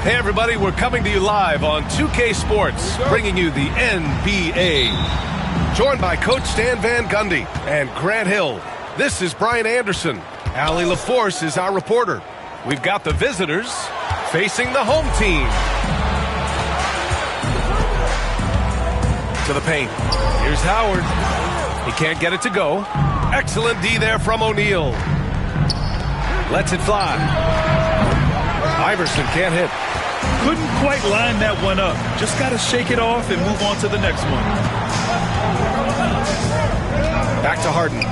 Hey everybody, we're coming to you live on 2K Sports, bringing you the NBA. Joined by Coach Stan Van Gundy and Grant Hill. This is Brian Anderson. Allie LaForce is our reporter. We've got the visitors facing the home team. To the paint. Here's Howard. He can't get it to go. Excellent D there from O'Neal. Lets it fly. Iverson can't hit. Couldn't quite line that one up. Just got to shake it off and move on to the next one. Back to Harden.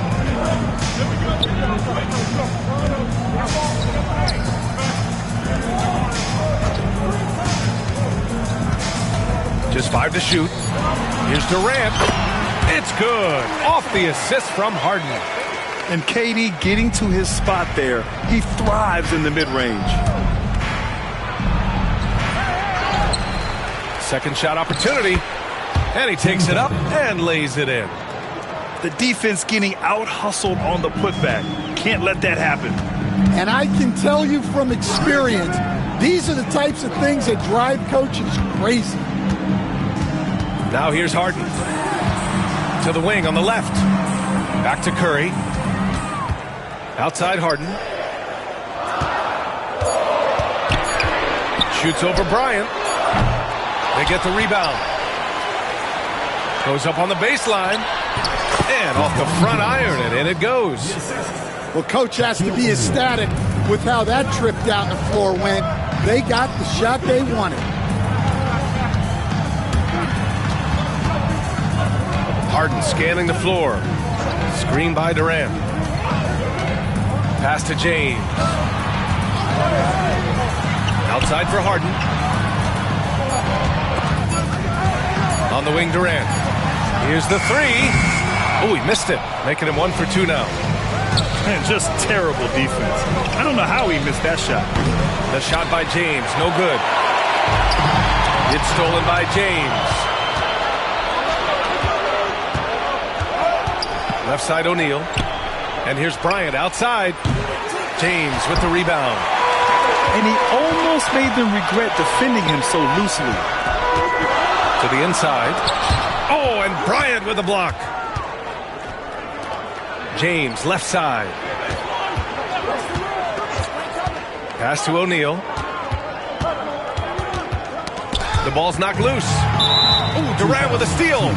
Just 5 to shoot. Here's Durant. It's good. Off the assist from Harden. And KD getting to his spot there. He thrives in the mid-range. Second shot opportunity. And he takes it up and lays it in. The defense getting out-hustled on the putback. Can't let that happen. And I can tell you from experience, these are the types of things that drive coaches crazy. Now here's Harden. To the wing on the left. Back to Curry. Outside Harden. Shoots over Bryant. They get the rebound. Goes up on the baseline. And off the front iron, and in it goes. Well, coach has to be ecstatic with how that trip down the floor went. They got the shot they wanted. Harden scanning the floor. Screen by Durant. Pass to James. Outside for Harden. On the wing, Durant. Here's the three. Oh, he missed it. Making him 1 for 2 now. Man, just terrible defense. I don't know how he missed that shot. The shot by James. No good. It's stolen by James. Left side O'Neal. And here's Bryant outside. James with the rebound. And he almost made them regret defending him so loosely. To the inside. Oh, and Bryant with the block. James, left side. Pass to O'Neal. The ball's knocked loose. Ooh, Durant with a steal.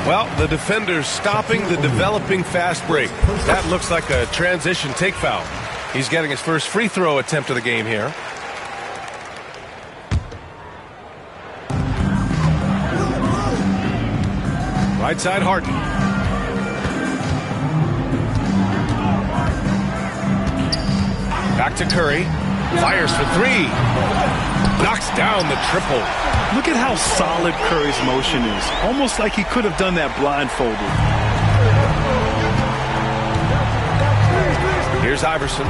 Well, the defender's stopping the developing fast break. That looks like a transition take foul. He's getting his first free throw attempt of the game here. Right side, Harden. Back to Curry. Fires for three. Knocks down the triple. Look at how solid Curry's motion is. Almost like he could have done that blindfolded. Here's Iverson.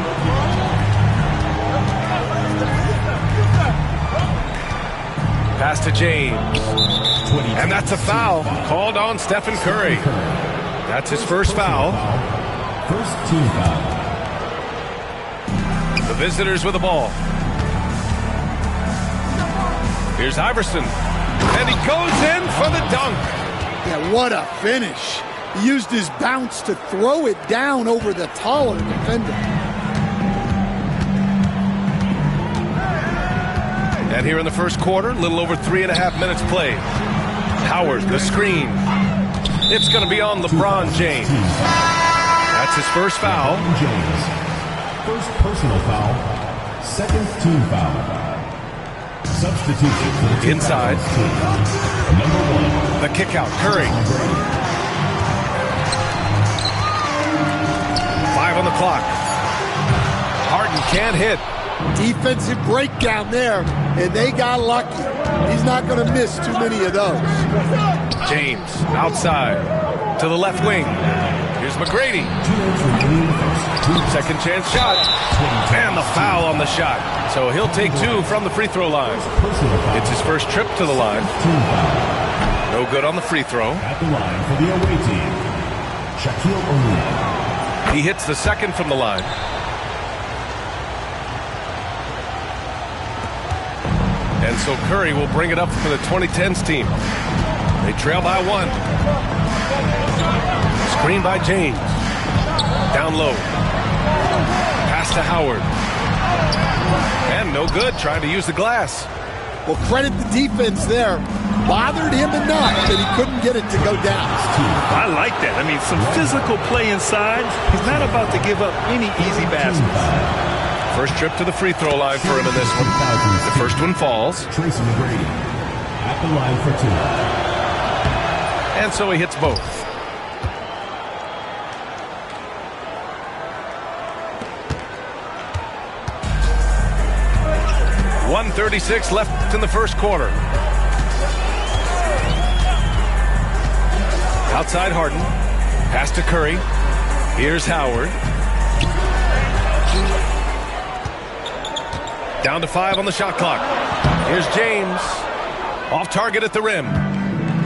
Pass to James. And that's a foul called on Stephen Curry. That's his first foul. First team foul. The visitors with the ball. Here's Iverson. And he goes in for the dunk. Yeah, what a finish. He used his bounce to throw it down over the taller defender. And here in the first quarter, a little over 3.5 minutes played. Howard, the screen. It's going to be on LeBron James. That's his first foul. James. First personal foul. Second team foul. Substitution for the Inside. Number 1. The kick out. Curry. 5 on the clock. Harden can't hit. Defensive breakdown there, and they got lucky. He's not going to miss too many of those. James outside to the left wing. Here's McGrady. Second chance shot. And the foul on the shot. So he'll take 2 from the free throw line. It's his first trip to the line. No good on the free throw. At the line for the away team, Shaquille O'Neal. He hits the second from the line. And so Curry will bring it up for the 2010s team. They trail by 1. Screen by James. Down low. Pass to Howard. And no good, trying to use the glass. Well, credit the defense there. Bothered him enough that he couldn't get it to go down. I like that. I mean, some physical play inside. He's not about to give up any easy baskets. First trip to the free throw line for him in this one. The first one falls. Tracy McGrady at the line for 2. And so he hits both. .136 left in the first quarter. Outside Harden. Pass to Curry. Here's Howard. Down to 5 on the shot clock. Here's James. Off target at the rim.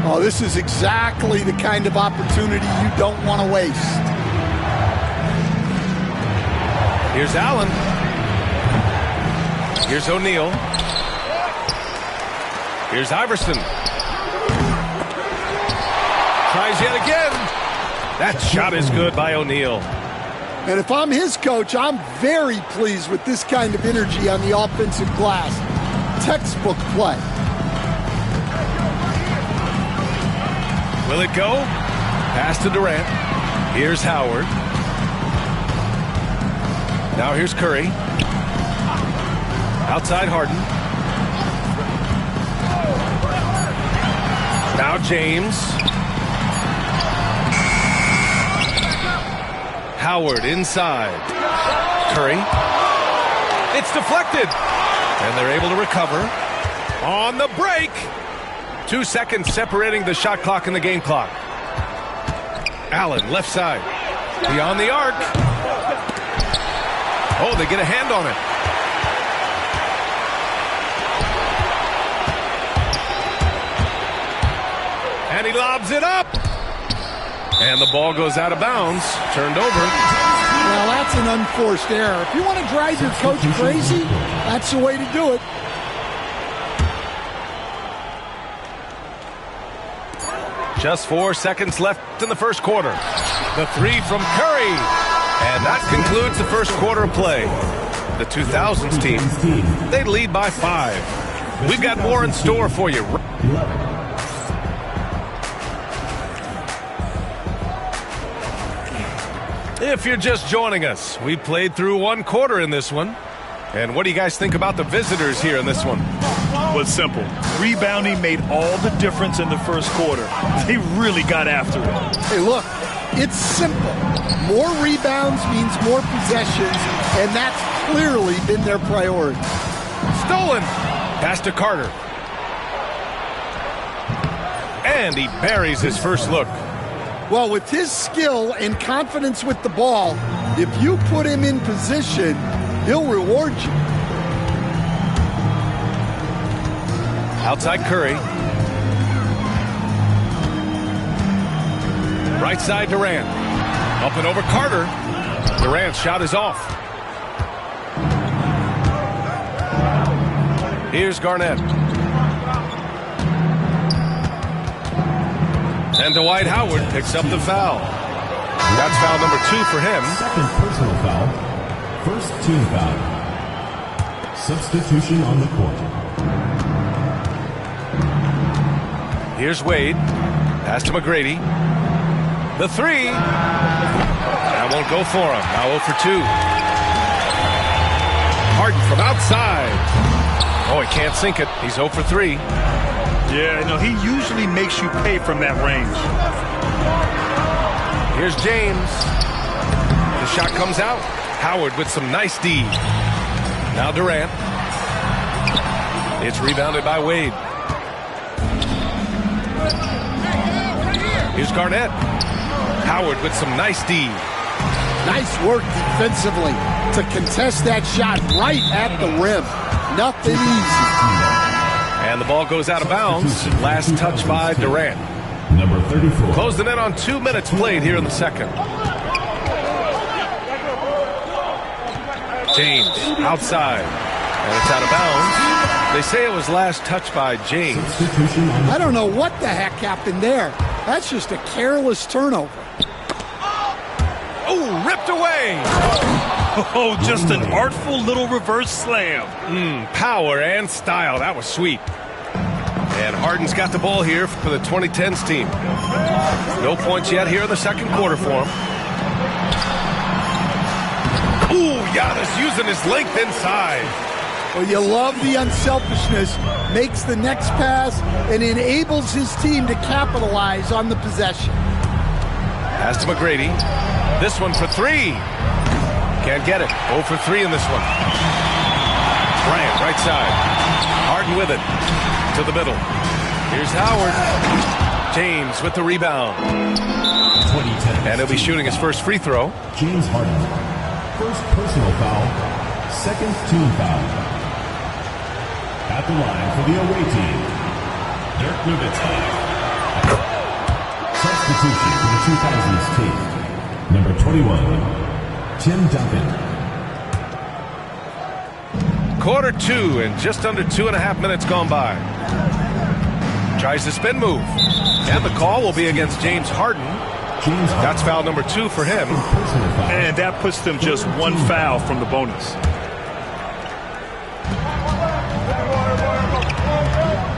Oh, this is exactly the kind of opportunity you don't want to waste. Here's Allen. Here's O'Neal. Here's Iverson. Tries yet again. That shot is good by O'Neal. And if I'm his coach, I'm very pleased with this kind of energy on the offensive glass. Textbook play. Will it go? Pass to Durant. Here's Howard. Now here's Curry. Outside Harden. Now James. Howard inside. Curry. It's deflected. And they're able to recover. On the break. 2 seconds separating the shot clock and the game clock. Allen, left side. Beyond the arc. Oh, they get a hand on it. And he lobs it up. And the ball goes out of bounds. Turned over. Well, that's an unforced error. If you want to drive your coach crazy, that's the way to do it. Just 4 seconds left in the first quarter. The 3 from Curry. And that concludes the first quarter of play. The 2000s team, they lead by 5. We've got more in store for you. If you're just joining us, we played through 1 quarter in this one. And what do you guys think about the visitors here in this one? Well, it's simple. Rebounding made all the difference in the first quarter. They really got after it. Hey, look, it's simple. More rebounds means more possessions, and that's clearly been their priority. Stolen. Pass to Carter. And he buries his first look. Well, with his skill and confidence with the ball, if you put him in position, he'll reward you. Outside Curry. Right side Durant. Up and over Carter. Durant's shot is off. Here's Garnett. And Dwight Howard picks up the foul. That's foul number 2 for him. Second personal foul. First team foul. Substitution on the court. Here's Wade. Pass to McGrady. The 3. That won't go for him. Now 0 for 2. Harden from outside. Oh, he can't sink it. He's 0 for 3. Yeah, no, he usually makes you pay from that range. Here's James. The shot comes out. Howard with some nice D. Now Durant. It's rebounded by Wade. Here's Garnett. Howard with some nice D. Nice work defensively to contest that shot right at the rim. Nothing easy. And the ball goes out of bounds. Last touch by Durant. Number 34. Close the net on 2 minutes played here in the second. James outside. And it's out of bounds. They say it was last touched by James. I don't know what the heck happened there. That's just a careless turnover. Oh, ripped away. Oh, just an artful little reverse slam. Power and style. That was sweet. And Harden's got the ball here for the 2010s team. No points yet here in the second quarter for him. Ooh, Giannis using his length inside. Well, you love the unselfishness. Makes the next pass and enables his team to capitalize on the possession. Pass to McGrady. This one for three. Can't get it. 0 for 3 in this one. Bryant, right side. Harden with it. To the middle. Here's Howard. James with the rebound. 2010. And he'll be shooting his first free throw. James Harden. First personal foul. Second team foul. At the line for the away team, Dirk Nowitzki. Substitution for the 2000s team. Number 21. Tim Duncan. Quarter 2 and just under 2.5 minutes gone by. Tries the spin move. And the call will be against James Harden. That's foul number 2 for him. And that puts them just one foul from the bonus.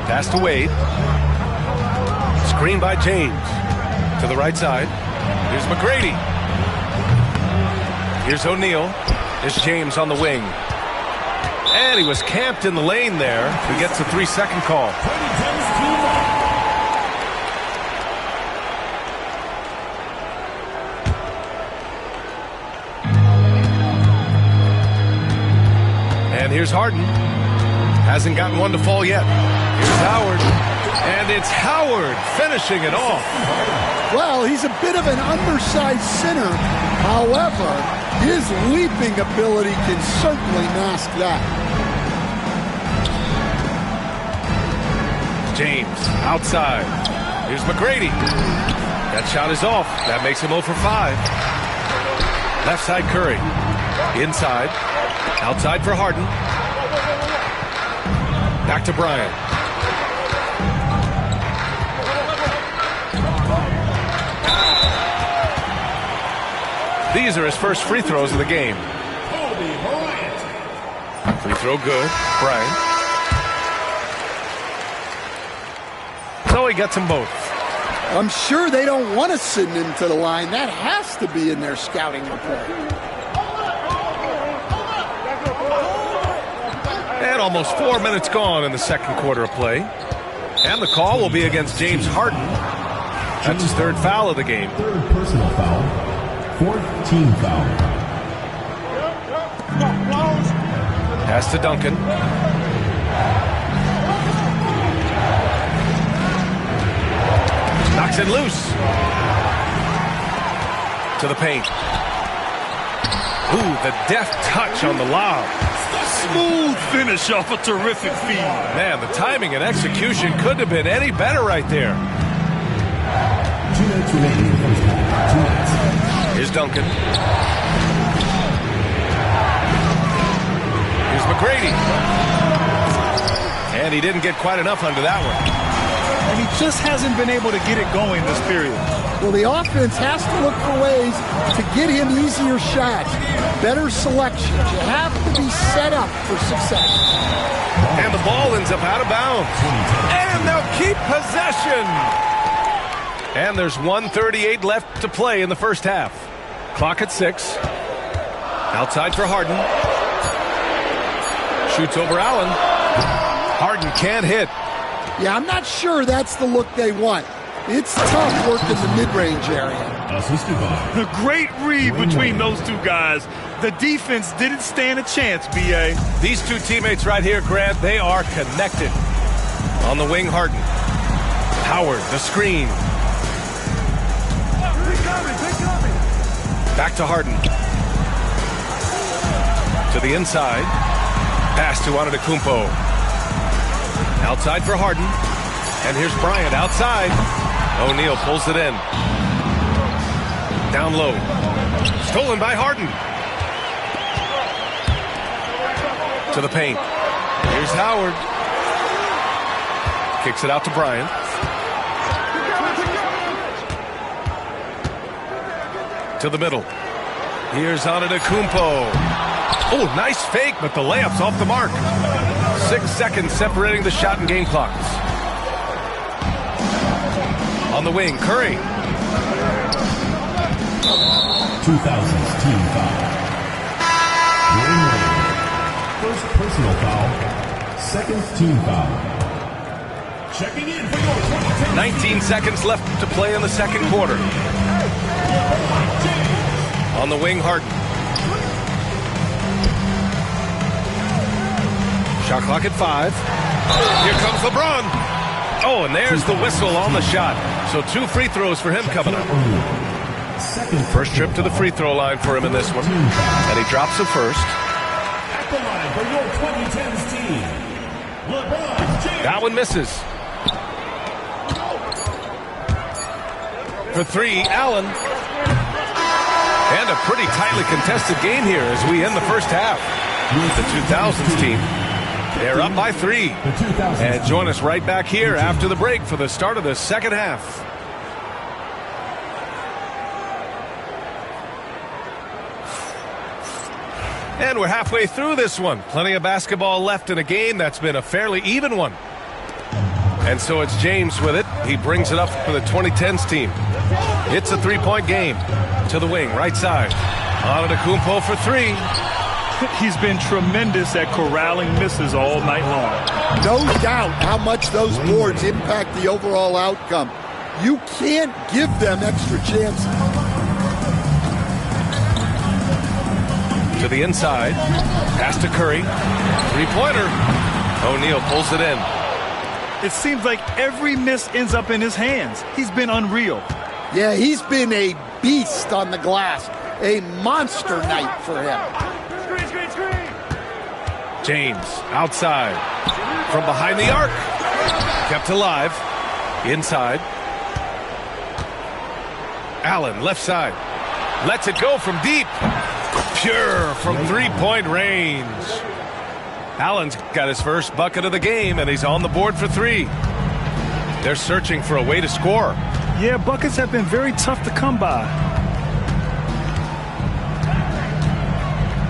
Pass to Wade. Screen by James. To the right side. Here's McGrady. Here's O'Neal. There's James on the wing. And he was camped in the lane there. He gets a 3-second call. And here's Harden. Hasn't gotten one to fall yet. Here's Howard. And it's Howard finishing it off. Well, he's a bit of an undersized center. However, his leaping ability can certainly mask that. James outside. Here's McGrady. That shot is off. That makes him 0 for 5. Left side Curry. Inside. Outside for Harden. Back to Bryant. These are his first free throws of the game. Free throw good. Bryant. So he gets them both. I'm sure they don't want to send him to the line. That has to be in their scouting report. And almost 4 minutes gone in the second quarter of play. And the call will be against James Harden. That's his third foul of the game. Third personal foul. Fourth team foul. Pass to Duncan. Knocks it loose. To the paint. Ooh, the deft touch on the lob. Smooth finish off a terrific feed. Man, the timing and execution couldn't have been any better right there. 2 minutes remaining in the first half. 2 minutes. Here's Duncan. Here's McGrady. And he didn't get quite enough under that one. And he just hasn't been able to get it going this period. Well, the offense has to look for ways to get him easier shots, better selections. You have to be set up for success. And the ball ends up out of bounds. And they'll keep possession. And there's 1:38 left to play in the first half. Clock at 6. Outside for Harden. Shoots over Allen. Harden can't hit. Yeah, I'm not sure that's the look they want. It's tough working the mid-range area. Assisted by A great read between those two guys. The defense didn't stand a chance, B.A. These two teammates right here, Grant, they are connected. On the wing, Harden. Howard, the screen. Back to Harden. To the inside. Pass to Antetokounmpo. Outside for Harden. And here's Bryant outside. O'Neal pulls it in. Down low. Stolen by Harden. To the paint. Here's Howard. Kicks it out to Bryant. To the middle. Here's Antetokounmpo. Oh, nice fake, but the layup's off the mark. 6 seconds separating the shot and game clocks. On the wing, Curry. 2000s team foul. Wayne Leonard. First personal foul. Second team foul. Checking in for your 2010. 19 seconds left to play in the second quarter. On the wing, Harden. Shot clock at 5. Here comes LeBron. Oh, and there's the whistle on the shot. So 2 free throws for him coming up. First trip to the free throw line for him in this one. And he drops it first. At the line for your 2010s team, LeBron James. That one misses. For 3, Allen. And a pretty tightly contested game here as we end the first half. The 2000s team, they're up by 3. And join us right back here after the break for the start of the second half. And we're halfway through this one. Plenty of basketball left in a game that's been a fairly even one. And so it's James with it. He brings it up for the 2010s team. It's a 3-point game. To the wing, right side. Antetokounmpo for 3. He's been tremendous at corralling misses all night long. No doubt how much those boards impact the overall outcome. You can't give them extra chances. To the inside. Pass to Curry. 3-pointer. O'Neal pulls it in. It seems like every miss ends up in his hands. He's been unreal. Yeah, he's been a beast on the glass. A monster night for him. James outside. From behind the arc. Kept alive. Inside. Allen left side. Lets it go from deep. Pure from 3-point range. Allen's got his first bucket of the game, and he's on the board for 3. They're searching for a way to score. Yeah, buckets have been very tough to come by.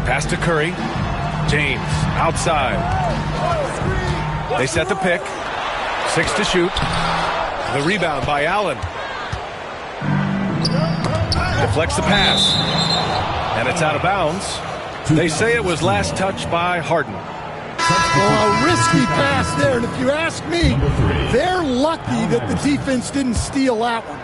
Pass to Curry. James outside. They set the pick. 6 to shoot. The rebound by Allen. Deflects the pass. And it's out of bounds. They say it was last touched by Harden. Well, a risky pass there, and if you ask me, they're lucky that the defense didn't steal that one.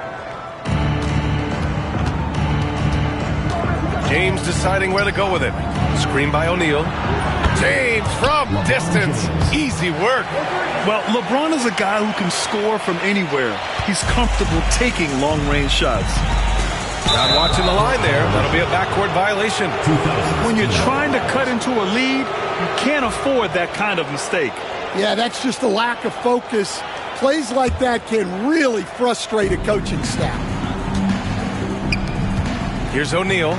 James deciding where to go with it. Screen by O'Neal. James from distance. Easy work. Well, LeBron is a guy who can score from anywhere. He's comfortable taking long-range shots. Not watching the line there. That'll be a backcourt violation. When you're trying to cut into a lead, you can't afford that kind of mistake. Yeah, that's just a lack of focus. Plays like that can really frustrate a coaching staff. Here's O'Neal.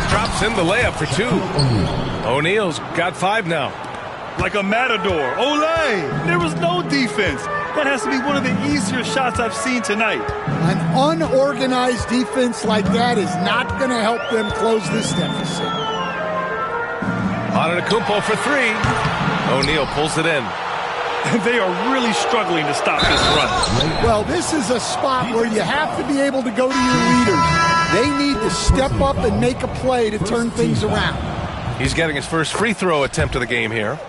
Drops in the layup for 2. O'Neal's got 5 now. Like a matador. Olay! There was no defense. That has to be one of the easier shots I've seen tonight. An unorganized defense like that is not going to help them close this deficit. Antetokounmpo for 3. O'Neal pulls it in. They are really struggling to stop this run. Well, this is a spot where you have to be able to go to your leaders. They need to step up and make a play to turn things around. He's getting his first free throw attempt of the game here.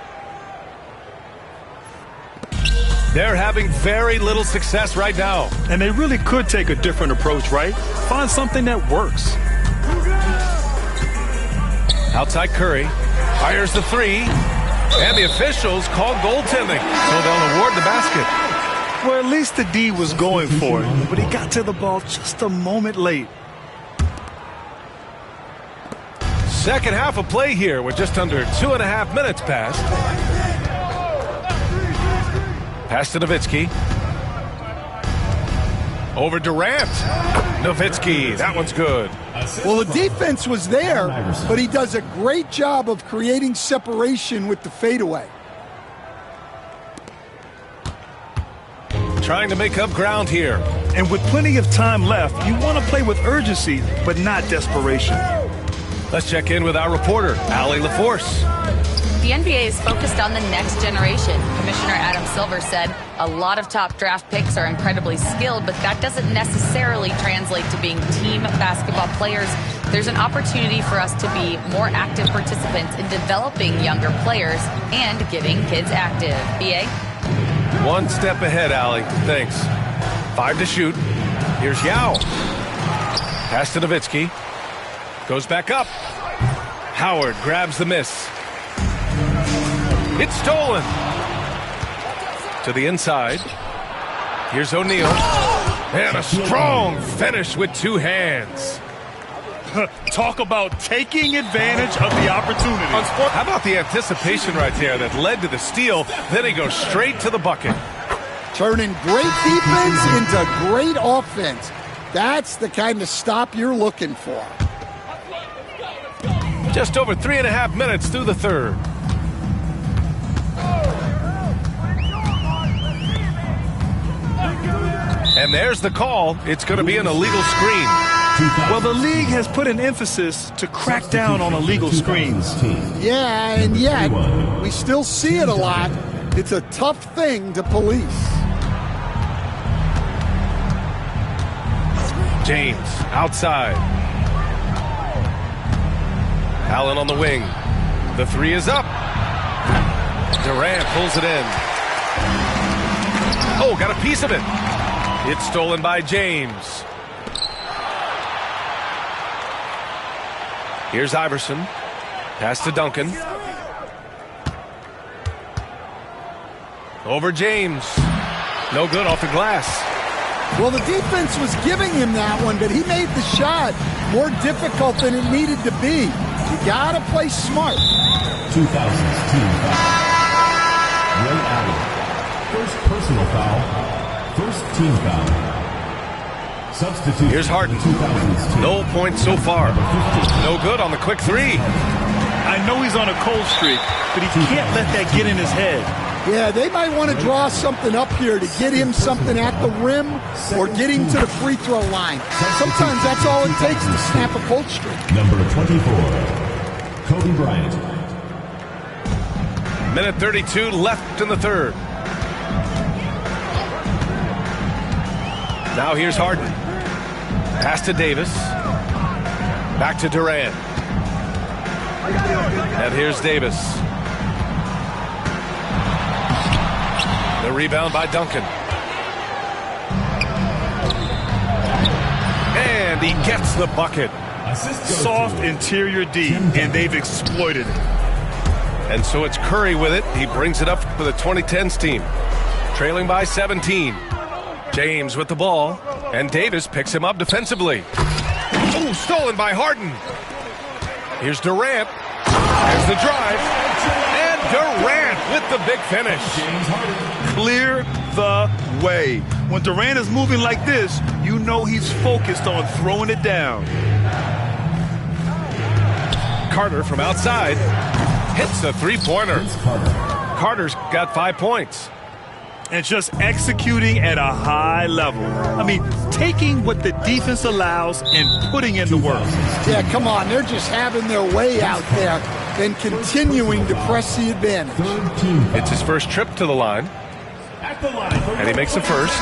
They're having very little success right now. And they really could take a different approach, right? Find something that works. Outside Curry. Fires the 3. And the officials call goaltending, so they'll award the basket. Well, at least the D was going for it, but he got to the ball just a moment late. Second half of play here with just under 2.5 minutes passed. Pass to Nowitzki. Over Durant. Nowitzki, that one's good. Well, the defense was there, but he does a great job of creating separation with the fadeaway. trying to make up ground here. And with plenty of time left, you want to play with urgency, but not desperation. Let's check in with our reporter, Allie LaForce. The NBA is focused on the next generation. Commissioner Adam Silver said a lot of top draft picks are incredibly skilled, but that doesn't necessarily translate to being team basketball players. There's an opportunity for us to be more active participants in developing younger players and getting kids active. BA? One step ahead, Allie. Thanks. 5 to shoot. Here's Yao. Pass to Nowitzki. Goes back up. Howard grabs the miss. It's stolen. To the inside. Here's O'Neal. And a strong finish with 2 hands. Talk about taking advantage of the opportunity. How about the anticipation right there that led to the steal? Then he goes straight to the bucket. Turning great defense into great offense. That's the kind of stop you're looking for. Just over 3.5 minutes through the third. And there's the call. It's going to be an illegal screen. Well, the league has put an emphasis to crack down on illegal screens. Yeah, and yet we still see it a lot. It's a tough thing to police. James outside. Allen on the wing. The 3 is up. Durant pulls it in. Oh, got a piece of it. It's stolen by James. Here's Iverson. Pass to Duncan. Over James. No good off the glass. Well, the defense was giving him that one, but he made the shot more difficult than it needed to be. You gotta play smart. 2000's team foul. Ray Allen. First personal foul. First team foul. Substitute. Here's Harden. No points so far. No good on the quick 3. I know he's on a cold streak, but he can't let that get in his head. Yeah, they might want to draw something up here to get him something at the rim or get him to the free throw line. Sometimes that's all it takes to snap a cold streak. Number 24, Kobe Bryant. Minute 32 left in the third. Now here's Harden. Pass to Davis. Back to Durant. And here's Davis. The rebound by Duncan. And he gets the bucket. Soft interior D, and they've exploited it. And so it's Curry with it. He brings it up for the 2010s team. Trailing by 17. James with the ball. And Davis picks him up defensively. Oh, stolen by Harden. Here's Durant. There's the drive. And Durant with the big finish. Clear the way. When Durant is moving like this, you know he's focused on throwing it down. Carter from outside hits a 3-pointer. Carter's got 5 points. And just executing at a high level. I mean, taking what the defense allows and putting in the work. Yeah, come on. They're just having their way out there and continuing to press the advantage. It's his first trip to the line. And he makes the first.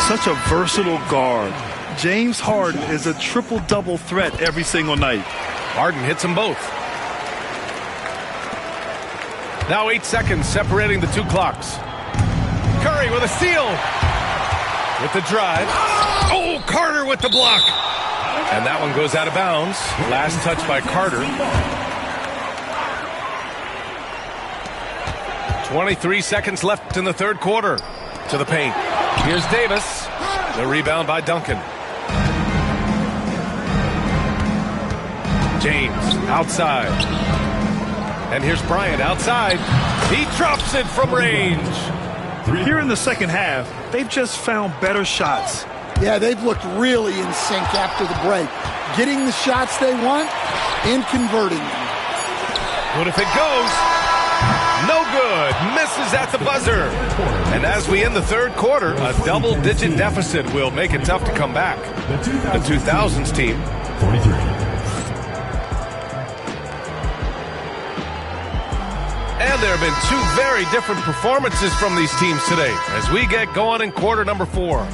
Such a versatile guard. James Harden is a triple-double threat every single night. Harden hits them both. Now 8 seconds separating the 2 clocks. Curry with a steal. With the drive. Oh, Carter with the block. And that one goes out of bounds. Last touch by Carter. 23 seconds left in the third quarter. To the paint. Here's Davis. The rebound by Duncan. James outside. And here's Bryant outside. He drops it from range. Here in the second half, they've just found better shots. Yeah, they've looked really in sync after the break. Getting the shots they want and converting them. What if it goes? No good. Misses at the buzzer. And as we end the third quarter, a double-digit deficit will make it tough to come back. The 2000s team. 43. And there have been two very different performances from these teams today as we get going in quarter number 4.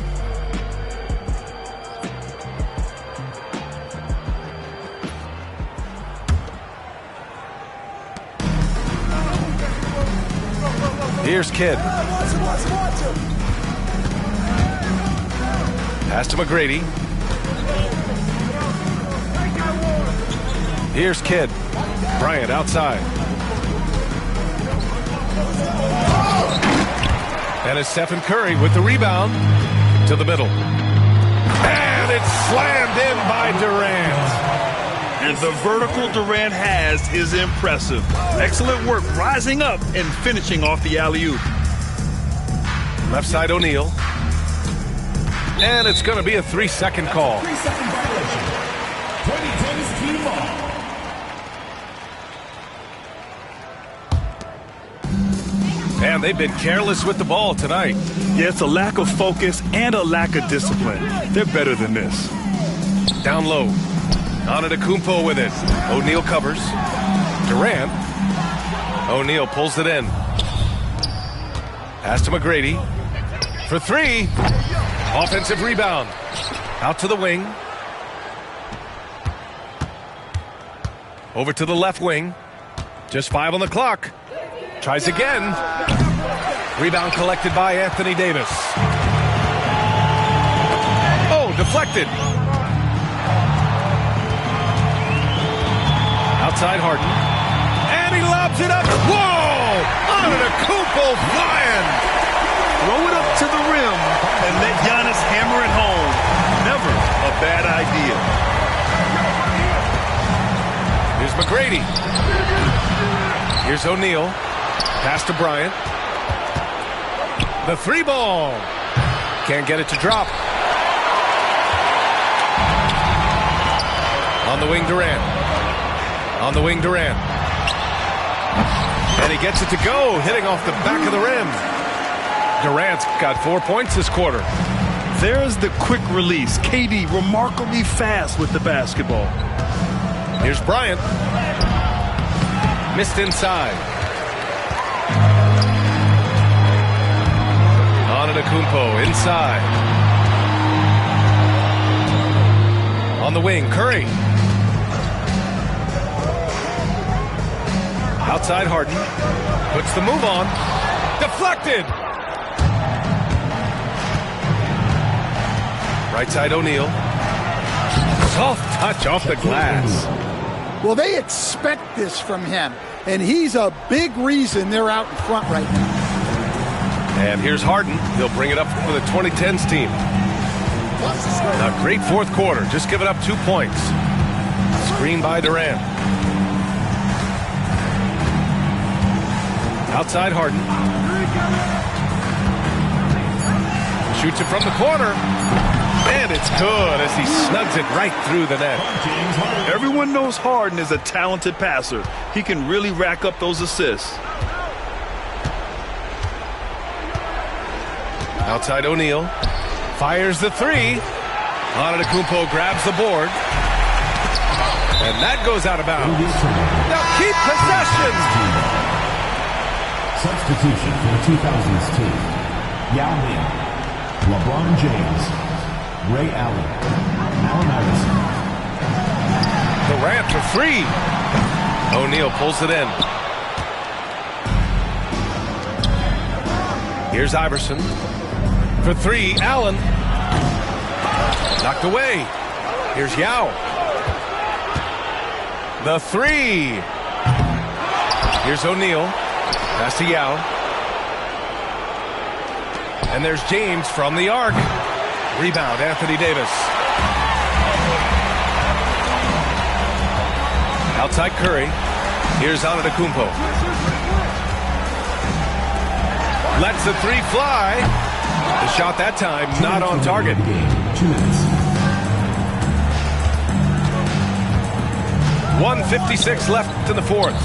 Here's Kidd. Pass to McGrady. Here's Kidd. Bryant outside. And it's Stephen Curry with the rebound to the middle. And it's slammed in by Durant. And the vertical Durant has is impressive. Excellent work rising up and finishing off the alley-oop. Left side O'Neal. And it's going to be a 3-second call. 3-second violation. 2010's team ball. And they've been careless with the ball tonight. Yeah, it's a lack of focus and a lack of discipline. They're better than this. Down low. Antetokounmpo with it. O'Neal covers. Durant. O'Neal pulls it in. Pass to McGrady. For 3. Offensive rebound. Out to the wing. Over to the left wing. Just 5 on the clock. Tries again. Rebound collected by Anthony Davis. Oh, deflected. Outside Harden. And he lobs it up. Whoa! Antetokounmpo flying. Throw it up to the rim and let Giannis hammer it home. Never a bad idea. Here's McGrady. Here's O'Neal. Pass to Bryant. The 3 ball. Can't get it to drop. On the wing, Durant. On the wing, Durant. And he gets it to go, hitting off the back of the rim. Durant's got 4 points this quarter. There's the quick release. KD remarkably fast with the basketball. Here's Bryant. Missed inside. Antetokounmpo inside. On the wing, Curry. Outside Harden. Puts the move on. Deflected. Right side O'Neal. Soft touch off the glass. Well, they expect this from him, and he's a big reason they're out in front right now. And here's Harden. He'll bring it up for the 2010s team. A great fourth quarter, just giving up 2 points. Screen by Durant. Outside Harden. Shoots it from the corner. And it's good as he snugs it right through the net. Everyone knows Harden is a talented passer. He can really rack up those assists. Outside O'Neal. Fires the 3. Antetokounmpo grabs the board. And that goes out of bounds. Now keep possession. Substitution for the 2000s team. Yao Ming, LeBron James, Ray Allen, Allen Iverson. Durant for 3. O'Neal pulls it in. Here's Iverson. For 3, Allen. Knocked away. Here's Yao. The 3. Here's O'Neal. Pass to Yao. And there's James from the arc. Rebound, Anthony Davis. Outside Curry. Here's Antetokounmpo. Lets the 3 fly. The shot that time not on target. 2 minutes. 1:56 left in the fourth.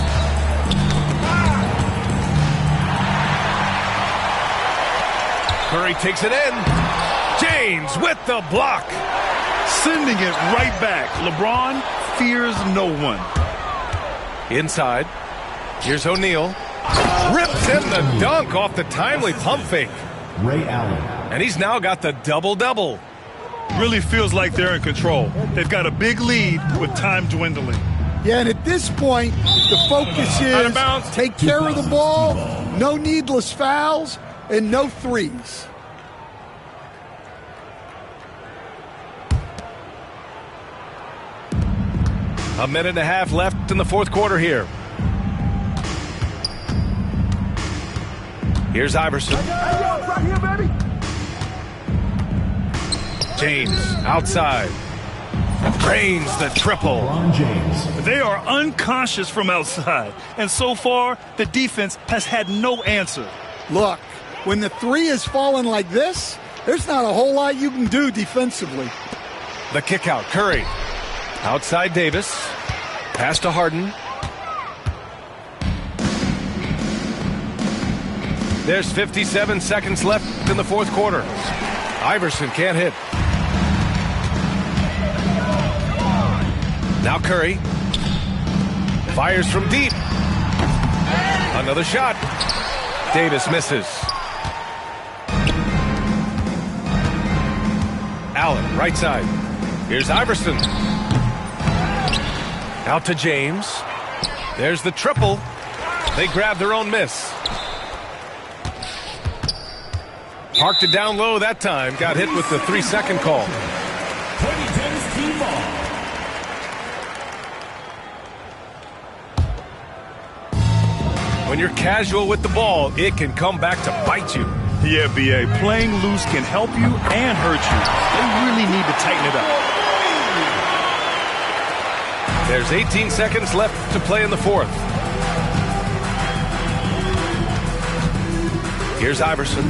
Curry takes it in. James with the block. Sending it right back. LeBron fears no one. Inside. Here's O'Neal. Rips in the dunk off the timely pump fake. Ray Allen. And he's now got the double-double. Really feels like they're in control. They've got a big lead with time dwindling. Yeah, and at this point, the focus Out of is bounds. take care of the ball, no needless fouls, and no threes. A minute and a half left in the fourth quarter here. Here's Iverson. James outside. Drains the triple. LeBron James. They are unconscious from outside, and so far, the defense has had no answer. Look, when the three is falling like this, there's not a whole lot you can do defensively. The kick out. Curry. Outside Davis. Pass to Harden. There's 57 seconds left in the fourth quarter. Iverson can't hit. Now Curry. Fires from deep. Another shot. Davis misses. Allen, right side. Here's Iverson. Out to James. There's the triple. They grab their own miss. Parked it down low that time. Got hit with the 3-second call. 2010's team ball. When you're casual with the ball, it can come back to bite you. Yeah, B.A., playing loose can help you and hurt you. They really need to tighten it up. There's 18 seconds left to play in the fourth. Here's Iverson.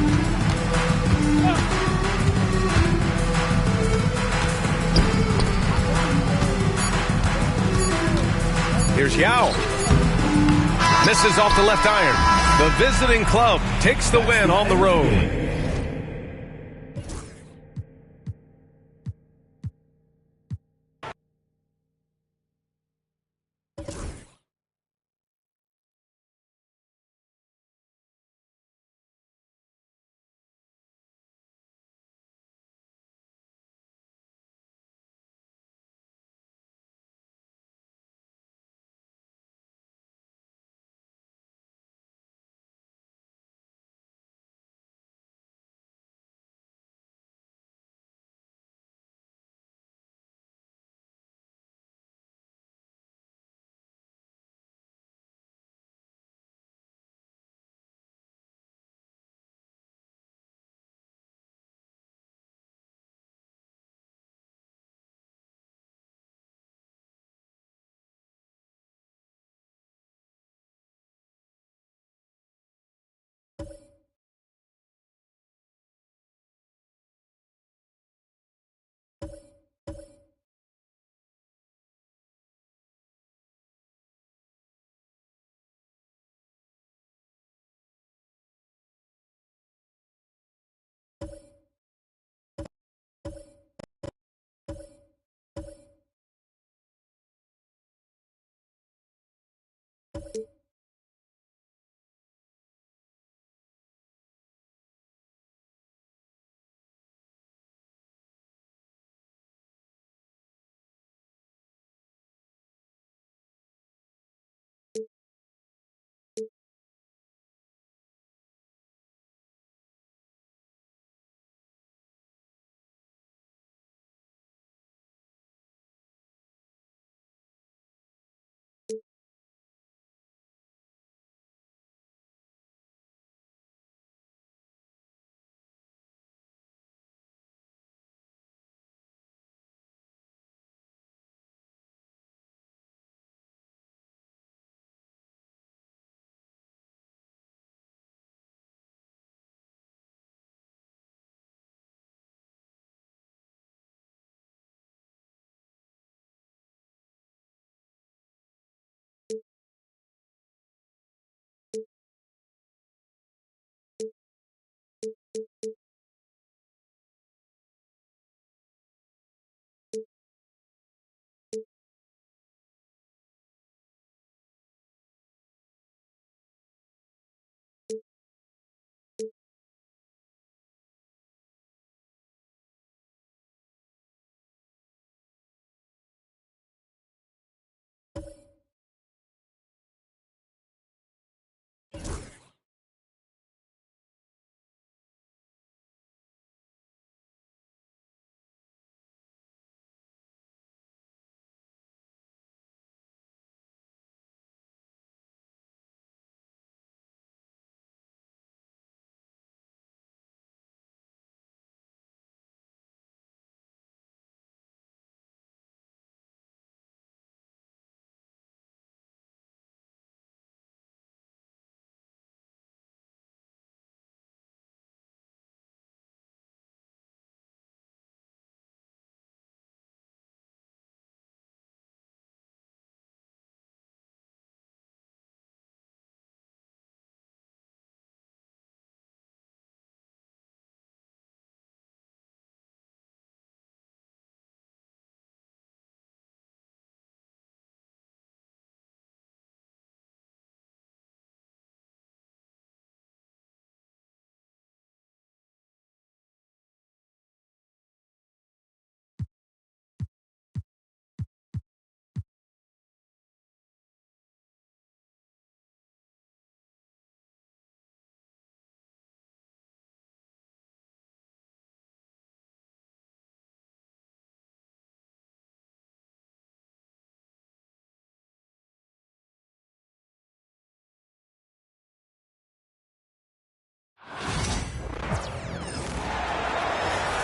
Here's Yao. Misses off the left iron. The visiting club takes the win on the road.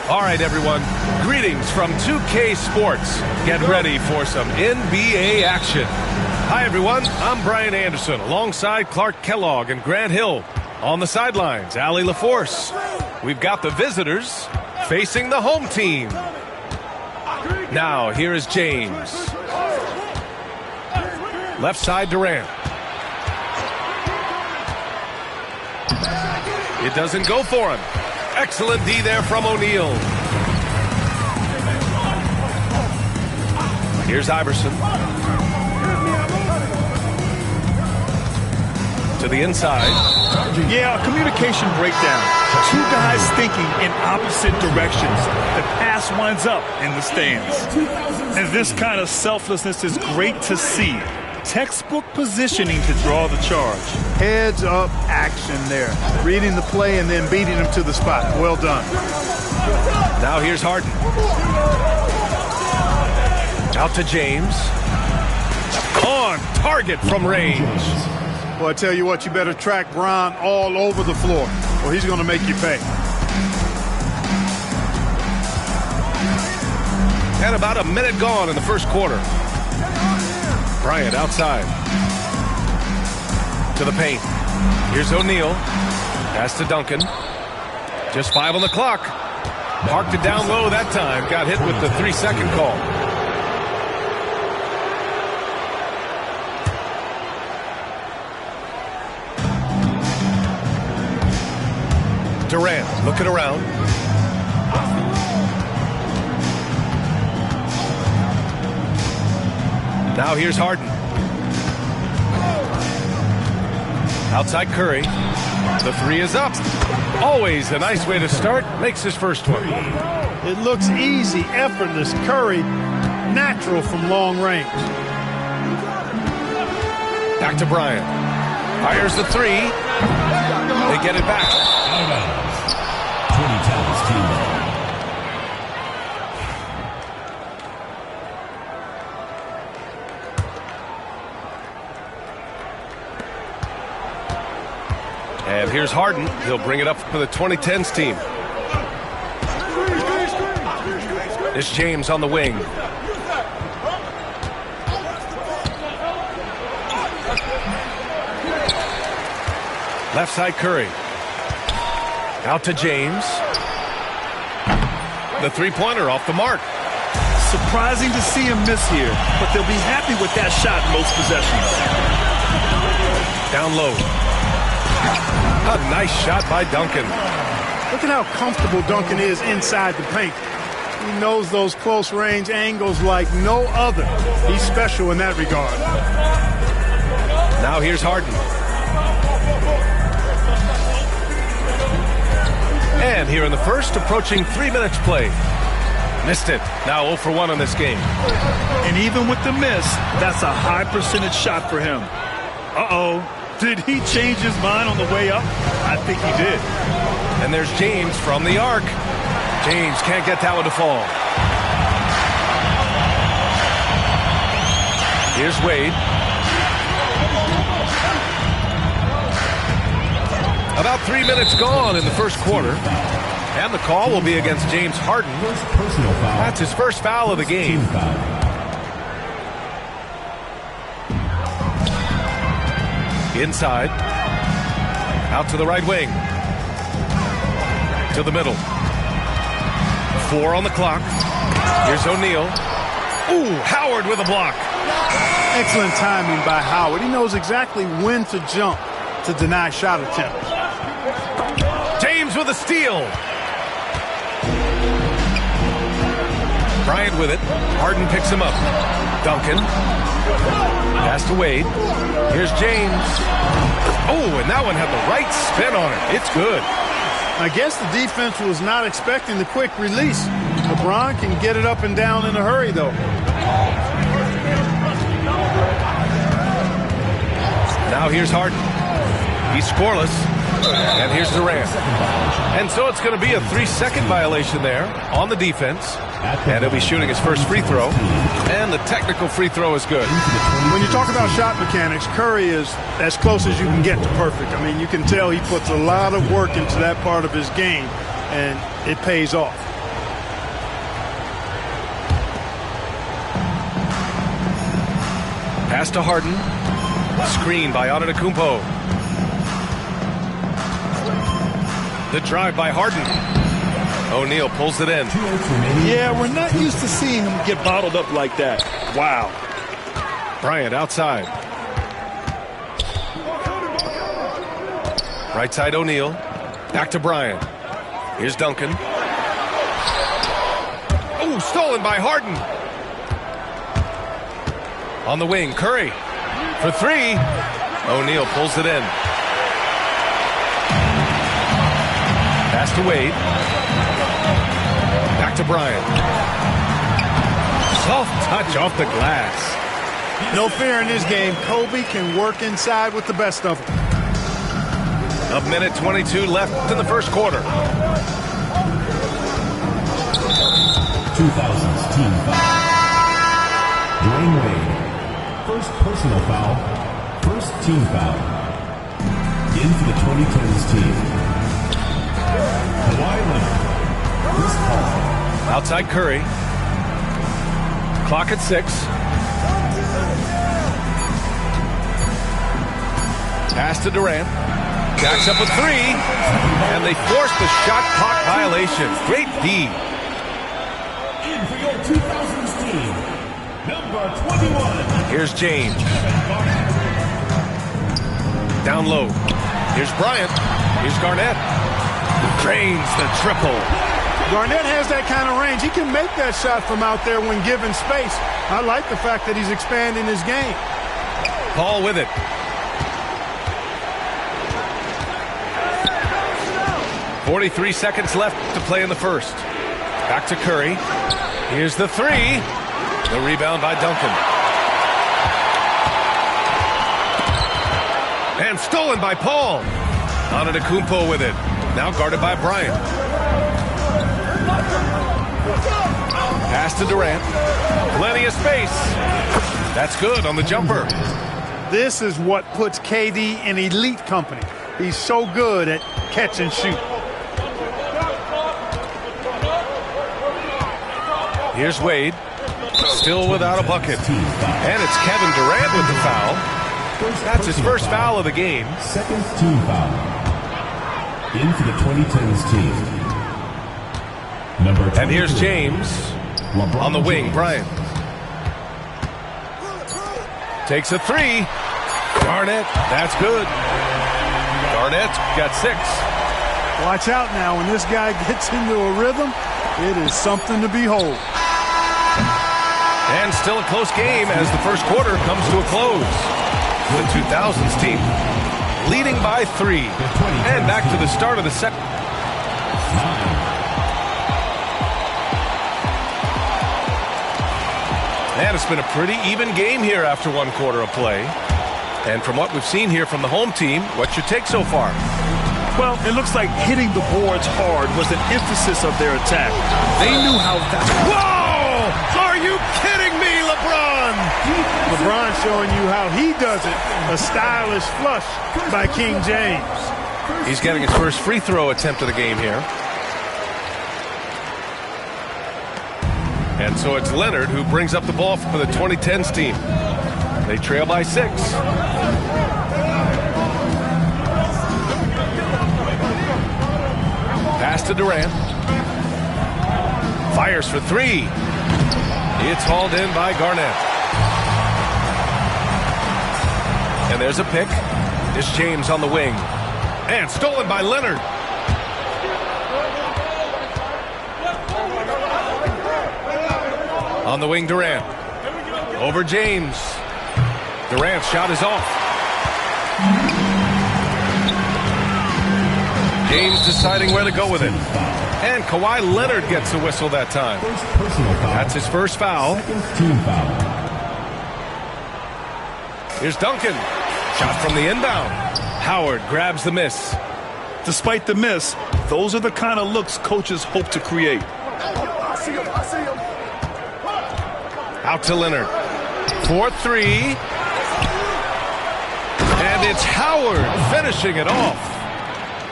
All right, everyone. Greetings from 2K Sports. Get ready for some NBA action. Hi, everyone. I'm Brian Anderson alongside Clark Kellogg and Grant Hill. On the sidelines, Allie LaForce. We've got the visitors facing the home team. Now, here is James. Left side, Durant. It doesn't go for him. Excellent D there from O'Neal. Here's Iverson. To the inside. Yeah, a communication breakdown. Two guys thinking in opposite directions. The pass winds up in the stands. And this kind of selflessness is great to see. Textbook positioning to draw the charge. Heads up action there. Reading the play and then beating him to the spot. Well done. Now here's Harden. Out to James. On target from range. Well, I tell you what, you better track Bron all over the floor or he's going to make you pay. And about a minute gone in the first quarter. Bryant outside. To the paint. Here's O'Neal. Pass to Duncan. Just 5 on the clock. Parked it down low that time. Got hit with the 3-second call. Durant looking around. Now here's Harden. Outside Curry. The 3 is up. Always a nice way to start. Makes his first one. It looks easy, effortless. Curry, natural from long range. Back to Bryant. Fires the 3. They get it back. 2010's team ball. And here's Harden. He'll bring it up for the 2010s team. It's James on the wing. Left side Curry. Out to James. The three-pointer off the mark. Surprising to see him miss here, but they'll be happy with that shot most possessions. Down low. A nice shot by Duncan. Look at how comfortable Duncan is inside the paint. He knows those close range angles like no other. He's special in that regard. Now here's Harden. And here in the first, approaching 3 minutes play. Missed it. Now 0 for 1 on this game. And even with the miss, that's a high percentage shot for him. Uh-oh. Did he change his mind on the way up? I think he did. And there's James from the arc. James can't get that one to fall. Here's Wade. About 3 minutes gone in the first quarter. And the call will be against James Harden. Personal foul. That's his first foul of the game. Team foul. Inside. Out to the right wing. To the middle. 4 on the clock. Here's O'Neal. Ooh, Howard with a block. Excellent timing by Howard. He knows exactly when to jump to deny shot attempts. James with a steal. Bryant with it. Harden picks him up. Duncan. Pass to Wade. Here's James. Oh, and that one had the right spin on it. It's good. I guess the defense was not expecting the quick release. LeBron can get it up and down in a hurry, though. Now here's Harden. He's scoreless. And here's Durant. And so it's going to be a 3-second violation there on the defense. And he'll be shooting his first free throw. And the technical free throw is good. When you talk about shot mechanics, Curry is as close as you can get to perfect. I mean, you can tell he puts a lot of work into that part of his game, and it pays off. Pass to Harden. Screen by Antetokounmpo. The drive by Harden. O'Neal pulls it in. Yeah, we're not used to seeing him get bottled up like that. Wow. Bryant outside. Right side O'Neal. Back to Bryant. Here's Duncan. Oh, stolen by Harden. On the wing, Curry. For three. O'Neal pulls it in. Pass to Wade. Back to Bryant. Soft touch off the glass. No fear in this game. Kobe can work inside with the best of them. A minute 22 left in the first quarter. 2000s team foul. Dwayne Wade. First personal foul. First team foul. In for the 2010s team. Kawhi Leonard. Chris Paul. Outside Curry. Clock at 6. Pass to Durant. Jacks up a three. And they force the shot clock violation. Great D. In for your 2000s team. Number 21. Here's James. Down low. Here's Bryant. Here's Garnett. Drains the triple. Garnett has that kind of range. He can make that shot from out there when given space. I like the fact that he's expanding his game. Paul with it. .43 seconds left to play in the first. Back to Curry. Here's the three. The rebound by Duncan. And stolen by Paul. Antetokounmpo with it. Now guarded by Bryant. Pass to Durant. Plenty of space. That's good on the jumper. This is what puts KD in elite company. He's so good at catch and shoot. Here's Wade. Still without a bucket. And it's Kevin Durant with the foul. That's his first foul of the game. Second team foul. In for the 2010s team. Number 23. And here's James. LeBron On the wing, James. Bryant. Takes a three. Garnett, that's good. Garnett got 6. Watch out now. When this guy gets into a rhythm, it is something to behold. And still a close game as the first quarter comes to a close. The 2000s team leading by 3. And back to the start of the second. And it's been a pretty even game here after one quarter of play. And from what we've seen here from the home team, what's your take so far? Well, it looks like hitting the boards hard was an emphasis of their attack. They knew how fast. Whoa! Are you kidding me, LeBron? LeBron showing you how he does it. A stylish flush by King James. He's getting his first free throw attempt of the game here. And so it's Leonard who brings up the ball for the 2010s team. They trail by 6. Pass to Durant. Fires for 3. It's hauled in by Garnett. And there's a pick. It's James on the wing. And stolen by Leonard. On the wing, Durant. Over James. Durant's shot is off. James deciding where to go with it. And Kawhi Leonard gets a whistle that time. That's his first foul. Team foul. Here's Duncan. Shot from the inbound. Howard grabs the miss. Despite the miss, those are the kind of looks coaches hope to create. Out to Leonard. 4-3. And it's Howard finishing it off.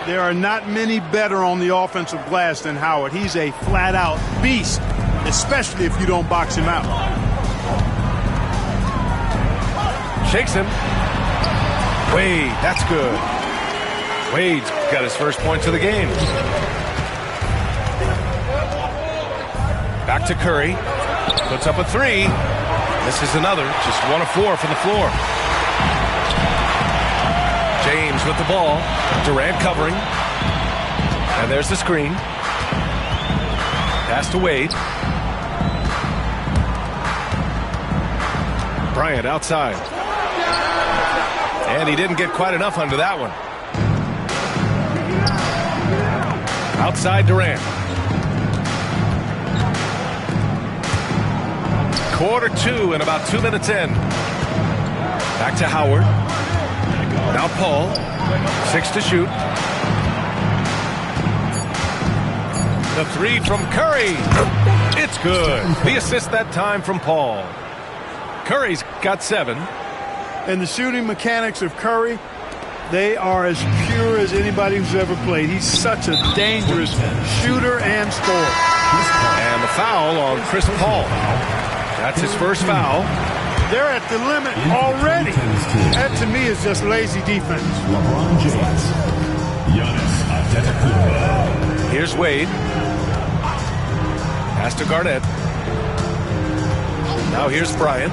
There are not many better on the offensive glass than Howard. He's a flat-out beast, especially if you don't box him out. Shakes him. Wade, that's good. Wade's got his first points of the game. Back to Curry. Puts up a three. Misses another. Just 1 of 4 from the floor. James with the ball. Durant covering. And there's the screen. Pass to Wade. Bryant outside. And he didn't get quite enough under that one. Outside Durant. Quarter 2 and about 2 minutes in. Back to Howard. Now Paul. 6 to shoot. The three from Curry. It's good. The assist that time from Paul. Curry's got 7. And the shooting mechanics of Curry, they are as pure as anybody who's ever played. He's such a dangerous shooter and scorer. And the foul on Chris Paul. That's his first foul. They're at the limit already. That, to me, is just lazy defense. LeBron James. Giannis Antetokounmpo. Here's Wade. Pass to Garnett. Now here's Bryant.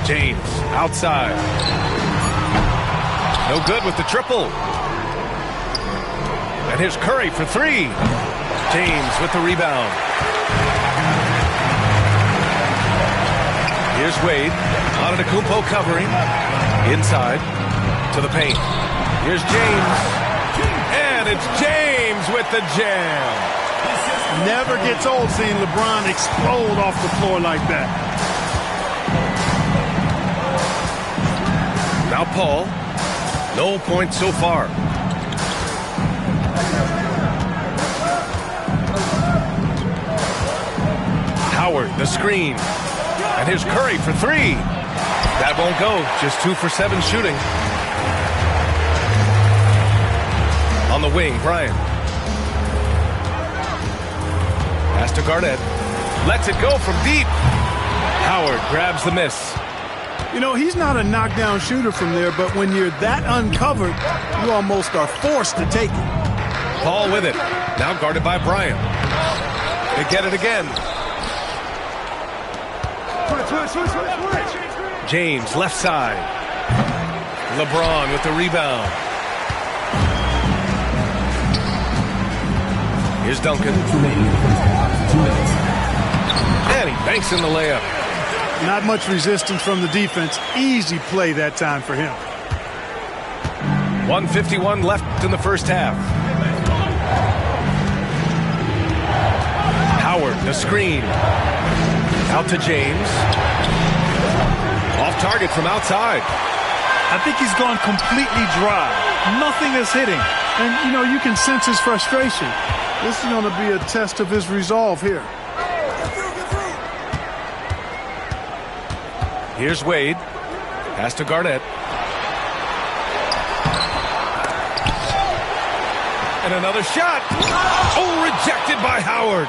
James outside. No good with the triple. And here's Curry for 3. James with the rebound. Here's Wade. Antetokounmpo covering. Inside to the paint. Here's James. And it's James with the jam. Never gets old seeing LeBron explode off the floor like that. Now Paul. No points so far. Howard, the screen. And here's Curry for 3. That won't go. Just 2 for 7 shooting. On the wing, Bryant. Pass to Garnett. Lets it go from deep. Howard grabs the miss. You know, he's not a knockdown shooter from there, but when you're that uncovered, you almost are forced to take it. Paul with it. Now guarded by Bryant. They get it again. James, left side. LeBron with the rebound. Here's Duncan. And he banks in the layup. Not much resistance from the defense. Easy play that time for him. 1:51 left in the first half. Howard, the screen. Out to James. Off target from outside. I think he's gone completely dry. Nothing is hitting. And, you know, you can sense his frustration. This is going to be a test of his resolve here. Here's Wade. Pass to Garnett. And another shot. Oh, rejected by Howard.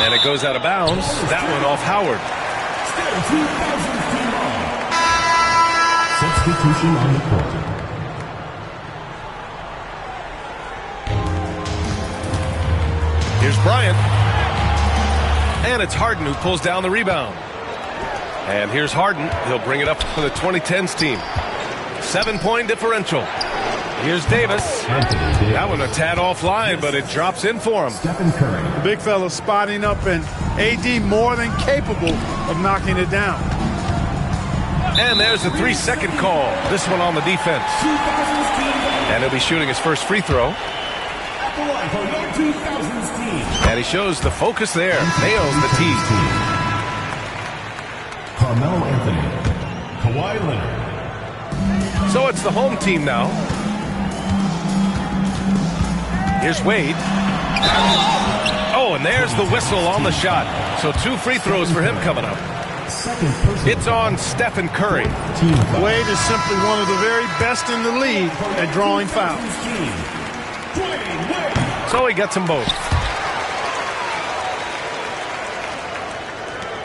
And it goes out of bounds. That one off Howard. Substitution on the court. Here's Bryant. And it's Harden who pulls down the rebound. And here's Harden. He'll bring it up for the 2010s team. 7-point differential. Here's Davis. That one a tad offline, but it drops in for him. Stephen Curry. The big fella spotting up, and AD more than capable of knocking it down. And there's a 3-second call. This one on the defense. And he'll be shooting his first free throw. And he shows the focus there. Nails the tee. Carmelo Anthony. Kawhi Leonard. So it's the home team now. Here's Wade. Oh, and there's the whistle on the shot. So 2 free throws for him coming up. It's on Stephen Curry. Wade is simply one of the very best in the league at drawing fouls. So he gets them both.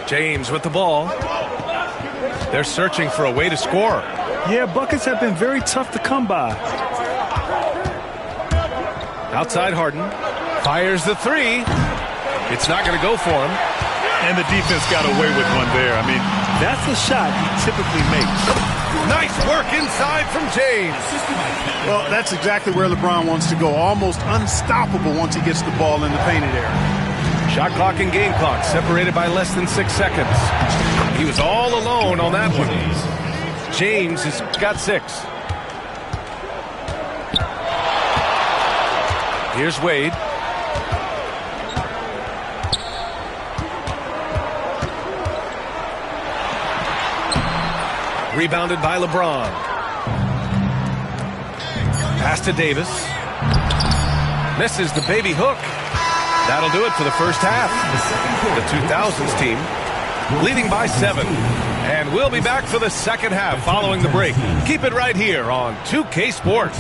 James with the ball. They're searching for a way to score. Yeah, buckets have been very tough to come by. Outside Harden. Fires the three. It's not going to go for him. And the defense got away with one there. I mean, that's a shot he typically makes. Nice work inside from James. Well, that's exactly where LeBron wants to go. Almost unstoppable once he gets the ball in the painted area. Shot clock and game clock separated by less than 6 seconds. He was all alone on that one. James has got 6. Here's Wade. Rebounded by LeBron. Pass to Davis. Misses the baby hook. That'll do it for the first half. The 2000s team leading by 7. And we'll be back for the second half following the break. Keep it right here on 2K Sports.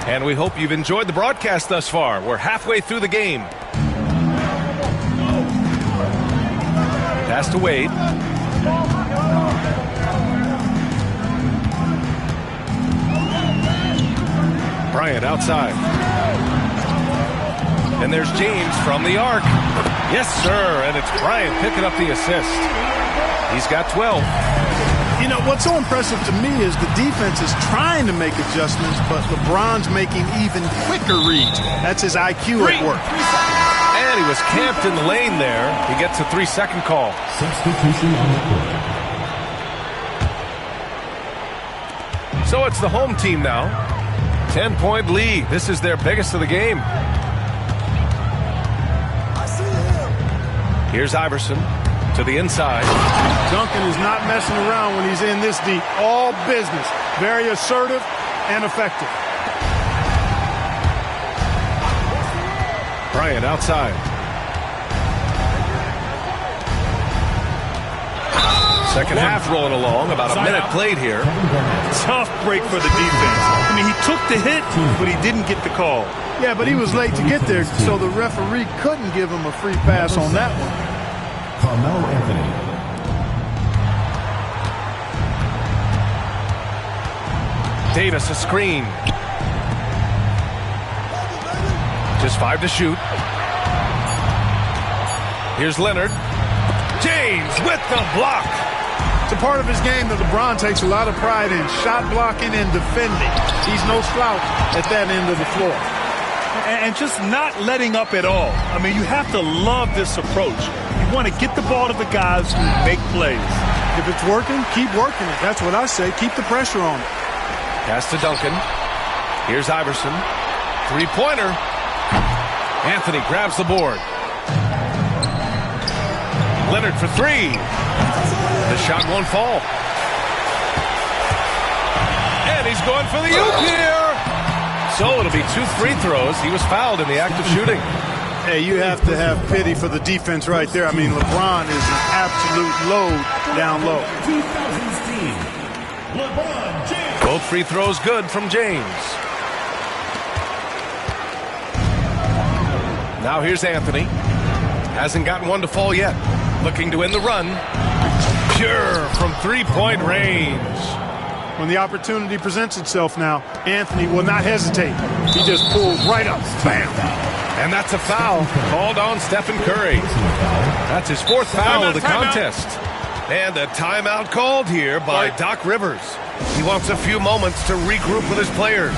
And we hope you've enjoyed the broadcast thus far. We're halfway through the game. Pass to Wade. Bryant outside. And there's James from the arc. Yes, sir. And it's Bryant picking up the assist. He's got 12. You know, what's so impressive to me is the defense is trying to make adjustments, but LeBron's making even quicker reads. That's his IQ at work. And he was camped in the lane there. He gets a 3-second call. Substitution on the court. So it's the home team now. 10-point lead. This is their biggest of the game. Here's Iverson to the inside. Duncan is not messing around when he's in this deep. All business. Very assertive and effective. Bryant outside. Second half rolling along. About a minute played here. Tough break for the defense. I mean, he took the hit, but he didn't get the call. Yeah, but he was late to get there, so the referee couldn't give him a free pass on that one. Carmelo Anthony. Davis a screen. Just 5 to shoot. Here's Leonard. James with the block. It's a part of his game that LeBron takes a lot of pride in, shot blocking and defending. He's no slouch at that end of the floor. And just not letting up at all. I mean, you have to love this approach. You want to get the ball to the guys who make plays. If it's working, keep working it. That's what I say. Keep the pressure on it. Pass to Duncan. Here's Iverson. 3-pointer. Anthony grabs the board. Leonard for 3. The shot won't fall. And he's going for the oop here. So it'll be 2 free throws. He was fouled in the act of shooting. Hey, you have to have pity for the defense right there. I mean, LeBron is an absolute load down low. 2000s team. LeBron James. Both free throws good from James. Now here's Anthony. Hasn't gotten one to fall yet. Looking to win the run. Pure from 3-point range. When the opportunity presents itself now, Anthony will not hesitate. He just pulls right up. Bam. And that's a foul called on Stephen Curry. That's his 4th foul of the contest. And a timeout called here by Doc Rivers. He wants a few moments to regroup with his players.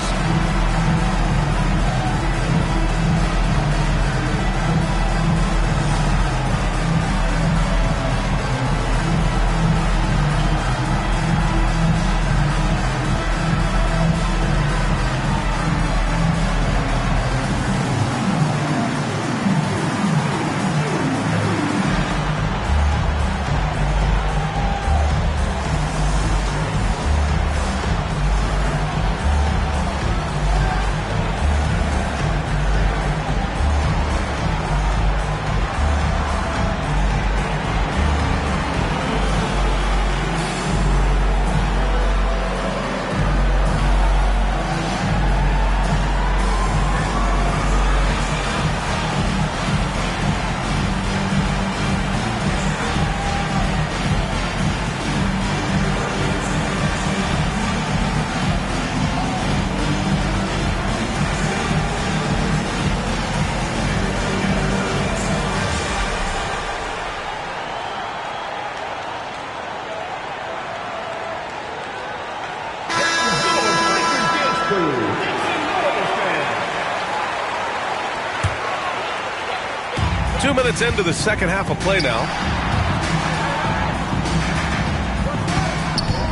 minutes into the second half of play now.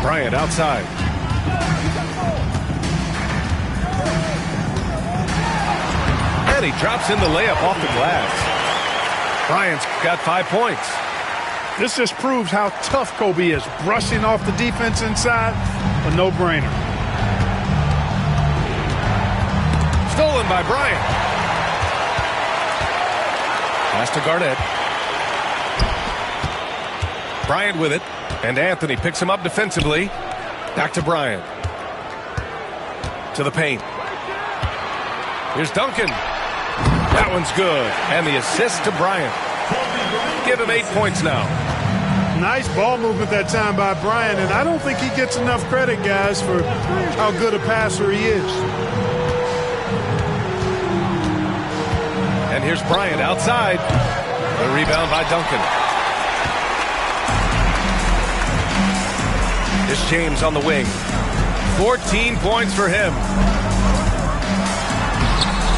Bryant outside. And he drops in the layup off the glass. Bryant's got 5 points. This just proves how tough Kobe is. Brushing off the defense inside, a no-brainer. Stolen by Bryant. Pass to Garnett. Bryant with it. And Anthony picks him up defensively. Back to Bryant. To the paint. Here's Duncan. That one's good. And the assist to Bryant. Give him 8 points now. Nice ball movement that time by Bryant, and I don't think he gets enough credit, guys, for how good a passer he is. And here's Bryant outside. The rebound by Duncan. Here's James on the wing. 14 points for him.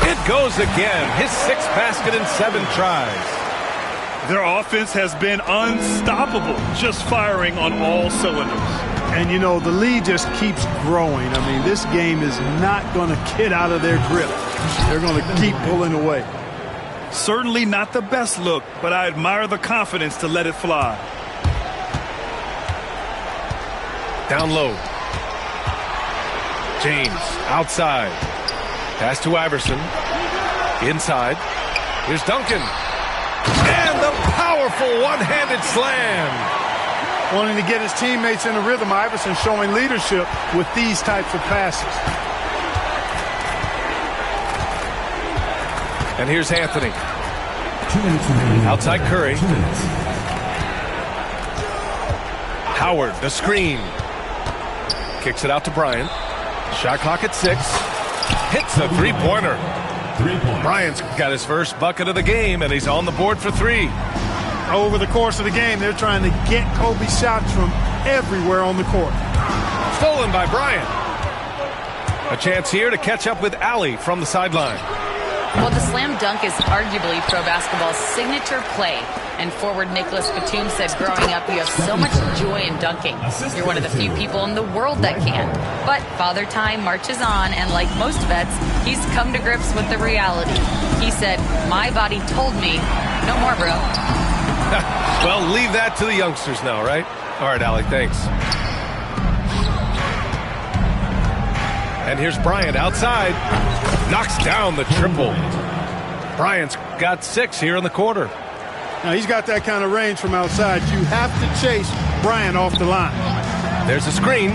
It goes again. His 6th basket in 7 tries. Their offense has been unstoppable, just firing on all cylinders. And, you know, the lead just keeps growing. I mean, this game is not going to get out of their grip. They're going to keep pulling away. Certainly not the best look, but I admire the confidence to let it fly. Down low. James outside. Pass to Iverson. Inside. Here's Duncan. And the powerful one-handed slam. Wanting to get his teammates in a rhythm, Iverson showing leadership with these types of passes. And here's Anthony. Outside Curry. Howard, the screen. Kicks it out to Bryant. Shot clock at 6. Hits the three-pointer. Bryant's got his first bucket of the game, and he's on the board for 3. Over the course of the game, they're trying to get Kobe's shots from everywhere on the court. Stolen by Bryant. A chance here to catch up with Allie from the sideline. Well, the slam dunk is arguably pro basketball's signature play. And forward Nicholas Batum said growing up you have so much joy in dunking. You're one of the few people in the world that can. But Father Time marches on, and like most vets, he's come to grips with the reality. He said, my body told me, no more, bro. Well, leave that to the youngsters now, right? All right, Allie, thanks. And here's Bryant outside. Knocks down the triple. Bryant's got 6 here in the quarter. Now, he's got that kind of range from outside. You have to chase Bryant off the line. There's a screen.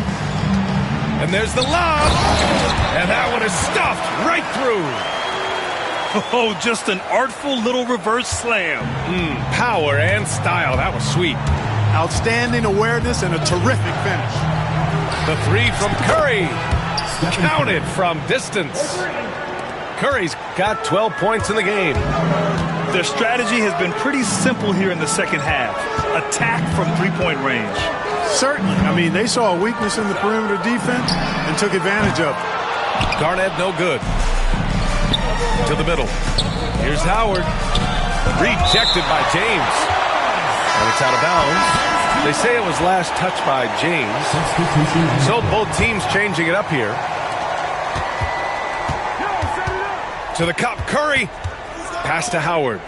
And there's the lob. And that one is stuffed right through. Oh, just an artful little reverse slam. Power and style. That was sweet. Outstanding awareness and a terrific finish. The 3 from Curry. Counted from distance. Curry's got 12 points in the game. Their strategy has been pretty simple here in the second half. Attack from three-point range. Certainly. I mean, they saw a weakness in the perimeter defense and took advantage of it. Garnett no good. To the middle. Here's Howard. Rejected by James. And it's out of bounds. They say it was last touched by James. So both teams changing it up here. To the cup, Curry. Pass to Howard.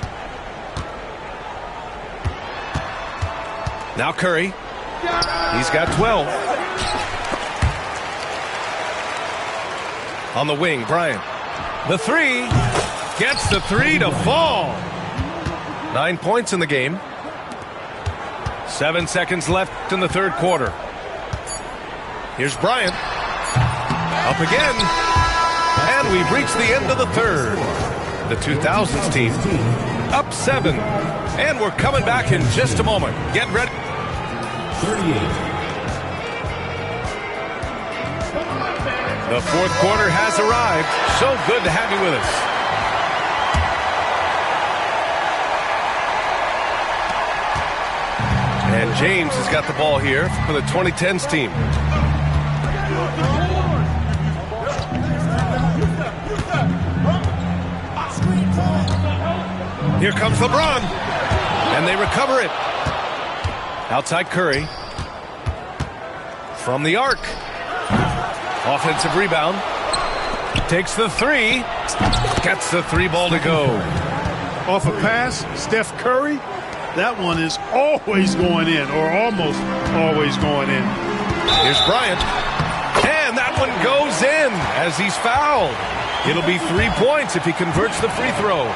Now Curry. He's got 12. On the wing, Bryant. The 3. Gets the 3 to fall. 9 points in the game. 7 seconds left in the third quarter. Here's Bryant. Up again. And we've reached the end of the third. The 2000s team up 7. And we're coming back in just a moment. Get ready. 38. The fourth quarter has arrived. So good to have you with us. And James has got the ball here for the 2010s team. Here comes LeBron. And they recover it. Outside Curry. From the arc. Offensive rebound. Takes the three. Gets the three ball to go. Off a pass, Steph Curry. That one is always going in, or almost always going in. Here's Bryant. And that one goes in as he's fouled. It'll be 3 points if he converts the free throw.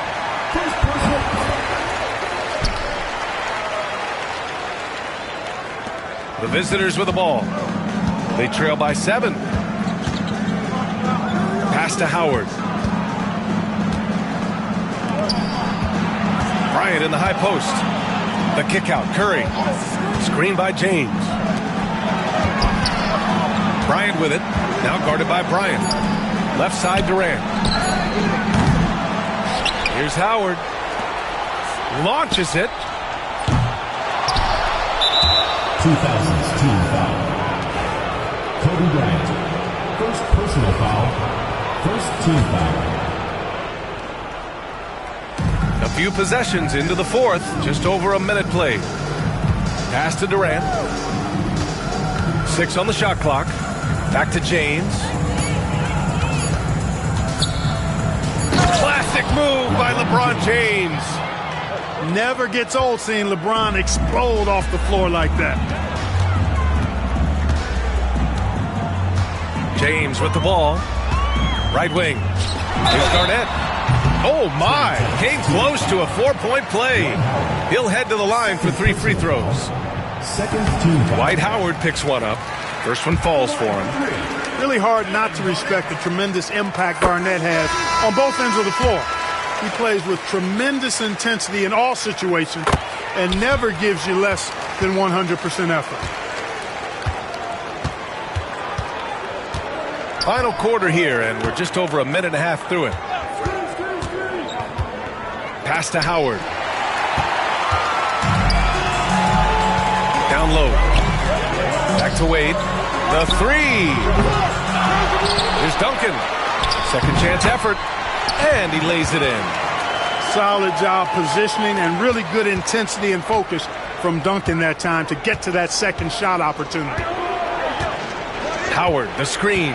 The visitors with the ball. They trail by 7. Pass to Howard. Bryant in the high post. The kick out. Curry. Screen by James. Bryant with it. Now guarded by Bryant. Left side Durant. Here's Howard. Launches it. 2000's team foul. Kobe Bryant. First personal foul. First team foul. A few possessions into the fourth. Just over a minute played. Pass to Durant. 6 on the shot clock. Back to James. Classic move by LeBron James. Never gets old seeing LeBron explode off the floor like that. James with the ball. Right wing. Here's Garnett. Oh my! Came close to a 4-point play. He'll head to the line for 3 free throws. Second team foul. Dwight Howard picks one up. First one falls for him. Really hard not to respect the tremendous impact Garnett has on both ends of the floor. He plays with tremendous intensity in all situations and never gives you less than 100% effort. Final quarter here, and we're just over a minute and a half through it. Pass to Howard. Down low. Back to Wade. The three. Here's Duncan. Second chance effort. And he lays it in. Solid job positioning and really good intensity and focus from Duncan that time to get to that second shot opportunity. Howard, the screen.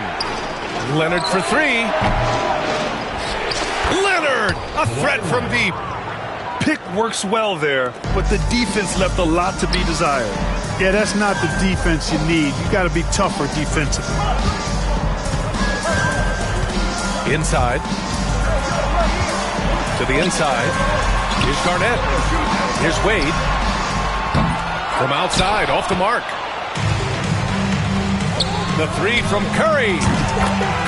Leonard for 3. Leonard, a threat from deep. Pick works well there, but the defense left a lot to be desired. Yeah, that's not the defense you need. You got to be tougher defensively. Inside. To the inside. Here's Garnett. Here's Wade. From outside, off the mark. The three from Curry.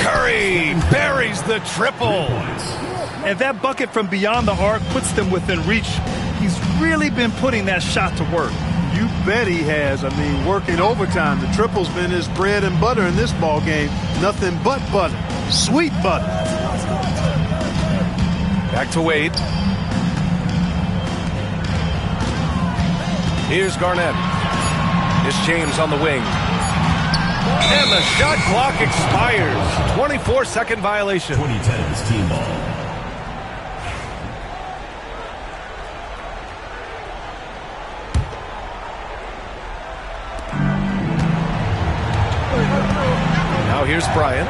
Curry buries the triple. And that bucket from beyond the arc puts them within reach. He's really been putting that shot to work. You bet he has. I mean, working overtime. The triple's been his bread and butter in this ball game. Nothing but butter. Sweet butter. Back to Wade. Here's Garnett. Here's James on the wing. And the shot clock expires. 24-second violation. 2010's team ball. Now here's Bryant.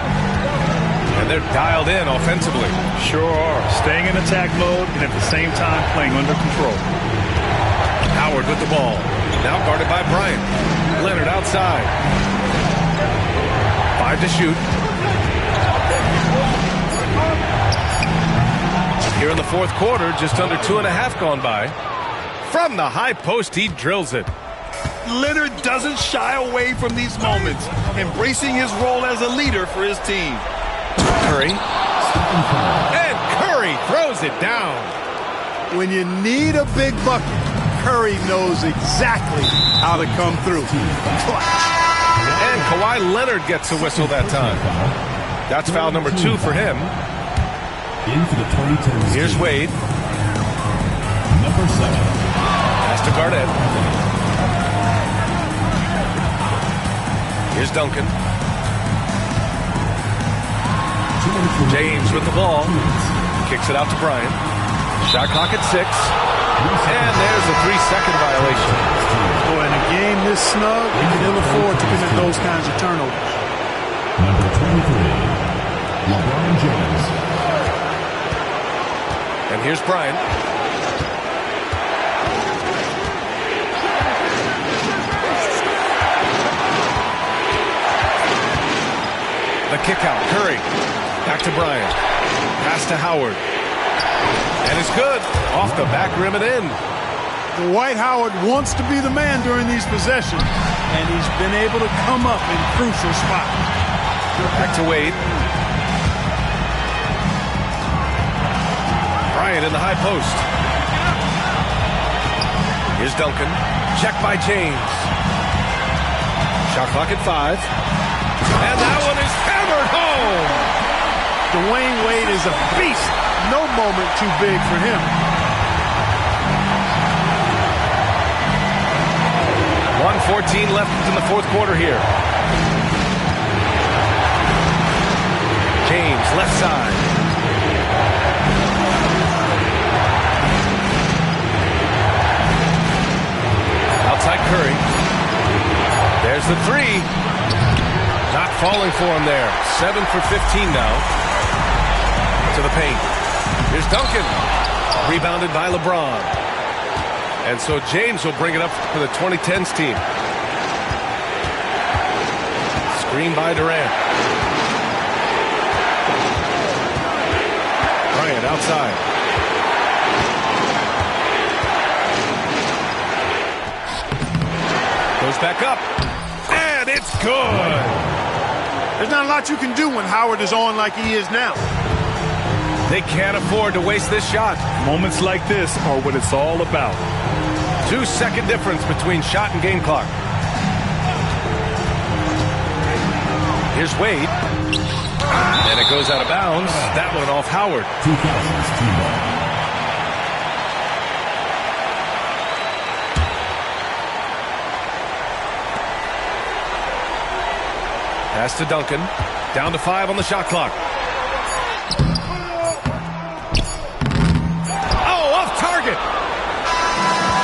And they're dialed in offensively. Sure are. Staying in attack mode and at the same time playing under control. Howard with the ball. Now guarded by Bryant. Leonard outside. 5 to shoot. Here in the fourth quarter, just under 2.5 gone by. From the high post, he drills it. Leonard doesn't shy away from these moments, embracing his role as a leader for his team. Curry. And Curry throws it down. When you need a big bucket, Curry knows exactly how to come through. Clutch. And Kawhi Leonard gets a whistle that time. That's foul number 2 for him. In for the 2010s. Here's Wade. Number 7. Pass to Garnett. Here's Duncan. James with the ball. Kicks it out to Bryant. Shot clock at 6. And there's a 3-second violation. Boy, in a game this snug, you can ill afford to commit those kinds of turnovers. Number 23, LeBron James. And here's Bryant. The kick out. Curry. Back to Bryant. Pass to Howard. And it's good. Off the back rim and in. Dwight Howard wants to be the man during these possessions, and he's been able to come up in crucial spots. Back to Wade. Bryant in the high post. Here's Duncan. Check by James. Shot clock at 5. And that one is hammered home. Dwayne Wade is a beast. No moment too big for him. 1:14 left in the fourth quarter here. James, left side. Outside Curry. There's the 3. Not falling for him there. 7 for 15 now. To the paint. Here's Duncan. Rebounded by LeBron. And so James will bring it up for the 2010s team. Screen by Durant. Bryant outside. Goes back up. And it's good. There's not a lot you can do when Howard is on like he is now. They can't afford to waste this shot. Moments like this are what it's all about. 2-second difference between shot and game clock. Here's Wade. And it goes out of bounds. That one off Howard. 2000s team ball. Pass to Duncan. Down to 5 on the shot clock. Oh, off target.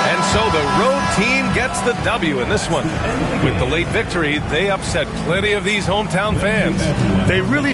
And so the road team gets the W in this one. With the late victory, they upset plenty of these hometown fans. They really